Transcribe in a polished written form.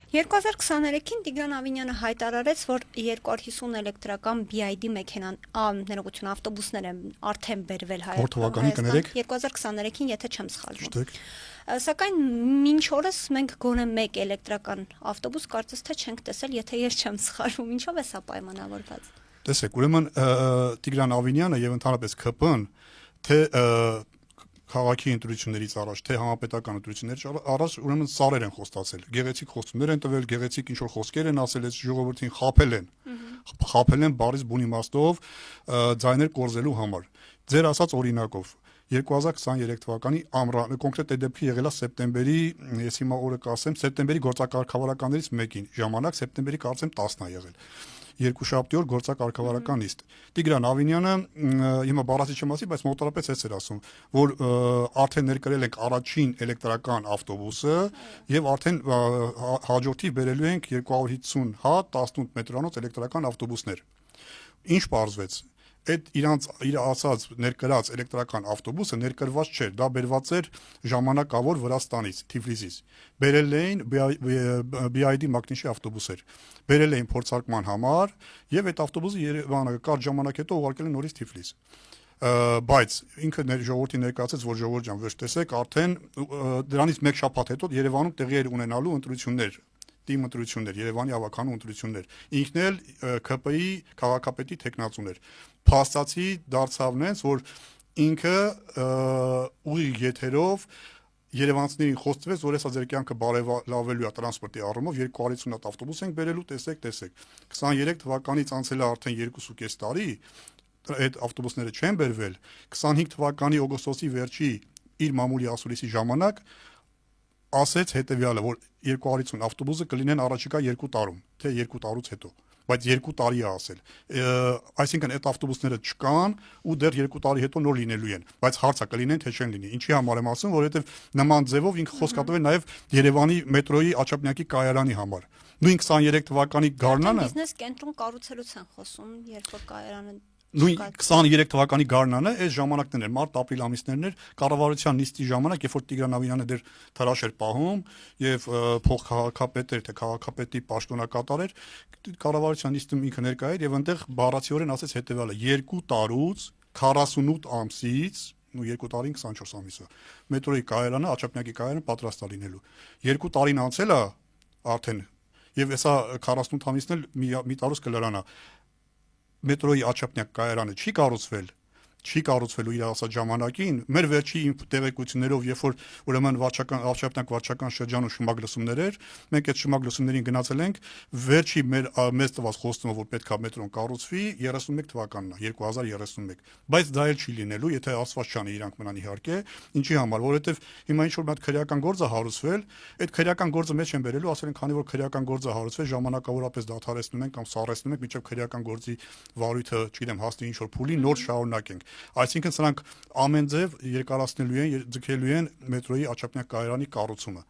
2023-ին Տիգրան Ավինյանը հայտարարեց, որ 250 էլեկտրական BID մեքենան, ներողություն, ավտոբուսներ են արդեն բերվել Հայաստան 2023-ին, եթե չեմ սխալվում։ Սակայն մինչ օրս մենք գոնե մեկ էլեկտրական ավտոբուս կարծես թե չենք տեսել, եթե ես չեմ սխալվում, ինչով է սա պայմանավորված։ Տեսեք, ուրեմն Տիգրան Ավինյանը եւ ընդհանրապես ԿՊ-ն թե քաղաքի ընտրություններից առաջ, թե համապետական ընտրություններից առաջ, ուրեմն սարեր են խոստացել, գեղեցիկ խոստումներ են տվել, գեղեցիկ ինչ-որ խոսքեր են ասել, այս ժողովրդին խաբել են բառից բուն իմաստով ձայներ կորզելու համար։ Ձեր ասած օրինակով 2023 թվականի ամռան, կոնկրետ այդ դեպքը եղել է սեպտեմբերի, ես հիմա օրը կասեմ, սեպտեմբերի գործակարգավարականներից մեկին, ժամանակ սեպտեմբերի կարծեմ 10-ն է եղել։ Երկուշաբթի օր գործակարգավարական նիստ։ Տիգրան Ավինյանը հիմա բառացի չեմ ասի, բայց մոտավորապես էս էր ասում, որ արդեն ներկրել ենք առաջին էլեկտրական ավտոբուսը եւ արդեն հաջորդի բերելու ենք 250 հատ 18 մետրանոց էլեկտրական ավտոբուսներ։ Ինչ պարզվեց։ Այդ իր ասած ներկրած էլեկտրական ավտոբուսը ներկրված չէր, դա բերված էր ժամանակավոր Վրաստանից, Թիֆլիսից։ Բերել էին BID մակնիշի ավտոբուսեր։ Բերել էին փորձարկման համար եւ այդ ավտոբուսը Երևանը կարճ ժամանակ հետո ուղարկել են նորից Թիֆլիս։ Բայց ինքը ժողովրդին ներկայացրեց, որ ժողովուրդ ջան, ոչ տեսեք, արդեն դրանից մեկ շաբաթ հետո Երևանում տեղի էր ունենալու ընտրություններ, թիմ ընտրություններ, Երևանի ավականու ընտրություններ։ Ինքն էլ ԿՊ-ի քաղաքապետի տեխնացուն էր։ Փաստացի դարձավ նենց, որ ինքը ուղիղ եթերով Երևանցիներին խոստվեց, որ հեսա ձեր կյանքը բարելավելու է տրանսպորտի առումով 250 հատ ավտոբուս ենք բերելու, տեսեք։ 23 թվականից անցել է արդեն 2.5 տարի, այդ ավտոբուսները չեն բերվել։ 25 թվականի օգոստոսի վերջի իր մամուլի ասուլիսի ժամանակ ասեց հետեւյալը, որ 250 ավտոբուսը կլինեն առաջիկա 2 տարում, թե 2 տարուց հետո, բայց 2 տարի է ասել։ Այսինքն այդ ավտոբուսները չկան ու դեռ 2 տարի հետո նոր լինելու են, բայց հարցը կլինեն թե չեն լինի։ Ինչի համար եմ ասում, որովհետև նման ձևով ինքը խոսքատվել նաև Երևանի մետրոյի Աչափնյակի կայարանի համար։ Նույն 23 թվականի գարնանը բիզնես կենտրոն կառուցելուց են խոսում, երբ որ կայարանը նույն 23 թվականի գարնանը այս ժամանակներն էր, մարտ-ապրիլ ամիսներն էր, կառավարության նիստի ժամանակ, երբ որ Տիգրան Ավինյանը դեռ թրաշ էր պահում եւ փոխքաղաքապետ էր, թե քաղաքապետի պաշտոնակատար էր, կառավարության նիստում ինքը ներկա էր եւ այնտեղ բառացիորեն ասեց հետեւյալը. 2 տարուց 48 ամսից ու 2 տարին 24 ամիսը մետրոյի կայարանը, Աչափնյակի կայարանը պատրաստ է լինելու։ 2 տարին անցել է արդեն եւ հեսա 48 ամիսն էլ մի տարուց կլրանա։ Մետրոյի Աչափնյակ կայարանը չի կառուցվելու իր ասած ժամանակին, մեր վերջի տեղեկություններով, երբ որ ուրեմն Աչափնյակ վարչական շրջանում շմագ լսումներ էր, մենք այդ շմագ լսումներին գնացել ենք, վերջի մեզ տված խոստումը, որ պետք է մետրոն կառուցվի 31 թվականն է, 2031, բայց դա էլ չի լինելու, եթե Աստված չանի, իրանք մնան իհարկե, ինչի համար, որովհետև հիմա ինչ որ մի հատ քրեական գործ է հարուցվել, այդ քրեական գործը մեջ են բերելու, ասել են, քանի որ քրեական գործ է հարուցվել, ժամանակավորապես դադարեցնում ենք կամ սառեցնում ենք, մինչև քրեական գործի վարույթը, չգիտեմ, հասնի ինչ որ փուլի, նոր շարունակենք։ Այսինքն սրանք ամեն ձև երկարացնելու են, ձգելու են մետրոյի Աչափնյակ կայարանի կառուցումը։